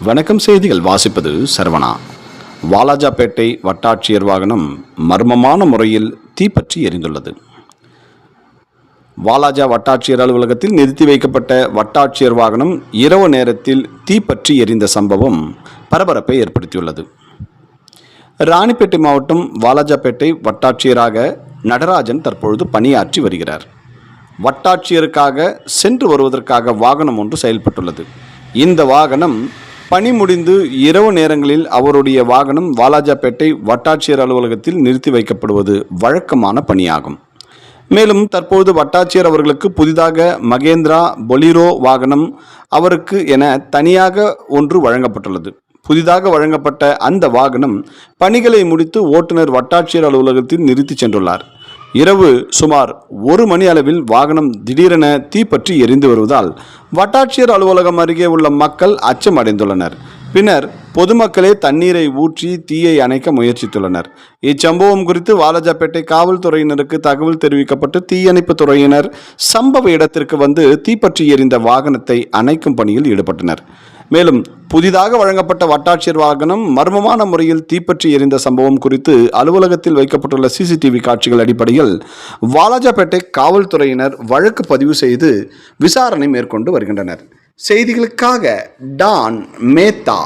வணக்கம். செய்திகள் வாசிப்பது சரவணா. வாலாஜாபேட்டை வட்டாட்சியர் வாகனம் மர்மமான முறையில் தீப்பற்றி எரிந்துள்ளது. வாலாஜா வட்டாட்சியர் அலுவலகத்தில் நிறுத்தி வைக்கப்பட்ட வட்டாட்சியர் வாகனம் இரவு நேரத்தில் தீப்பற்றி எரிந்த சம்பவம் பரபரப்பை ஏற்படுத்தியுள்ளது. ராணிப்பேட்டை மாவட்டம் வாலாஜாபேட்டை வட்டாட்சியராக நடராஜன் தற்பொழுது பணியாற்றி வருகிறார். வட்டாட்சியருக்காக சென்று வருவதற்காக வாகனம் ஒன்று செயல்பட்டுள்ளது. இந்த வாகனம் பணி முடிந்து இரவு நேரங்களில் அவருடைய வாகனம் வாலாஜாபேட்டை வட்டாட்சியர் அலுவலகத்தில் நிறுத்தி வைக்கப்படுவது வழக்கமான பணியாகும். மேலும் தற்போது வட்டாட்சியர் அவர்களுக்கு புதிதாக மகேந்திரா பொலிரோ வாகனம் அவருக்கு என தனியாக ஒன்று வழங்கப்பட்டுள்ளது. புதிதாக வழங்கப்பட்ட அந்த வாகனம் பணிகளை முடித்து ஓட்டுநர் வட்டாட்சியர் அலுவலகத்தில் நிறுத்தி சென்றுள்ளார். இரவு சுமார் 1 மணி அளவில் வாகனம் திடீரென தீப்பற்றி எரிந்து வருவதால் வட்டாட்சியர் அலுவலகம் அருகே உள்ள மக்கள் அச்சம் அடைந்துள்ளனர். பின்னர் பொதுமக்களே தண்ணீரை ஊற்றி தீயை அணைக்க முயற்சித்துள்ளனர். இச்சம்பவம் குறித்து வாலாஜாபேட்டை காவல்துறையினருக்கு தகவல் தெரிவிக்கப்பட்டு தீயணைப்பு துறையினர் சம்பவ இடத்திற்கு வந்து தீப்பற்றி எரிந்த வாகனத்தை அணைக்கும் பணியில் ஈடுபட்டனர். மேலும் புதிதாக வழங்கப்பட்ட வட்டாட்சியர் வாகனம் மர்மமான முறையில் தீப்பற்றி எரிந்த சம்பவம் குறித்து அலுவலகத்தில் வைக்கப்பட்டுள்ள சிசிடிவி காட்சிகள் அடிப்படையில் வாலாஜாபேட்டை காவல்துறையினர் வழக்கு பதிவு செய்து விசாரணை மேற்கொண்டு வருகின்றனர். செய்திகளுக்காக டான் மேத்தா.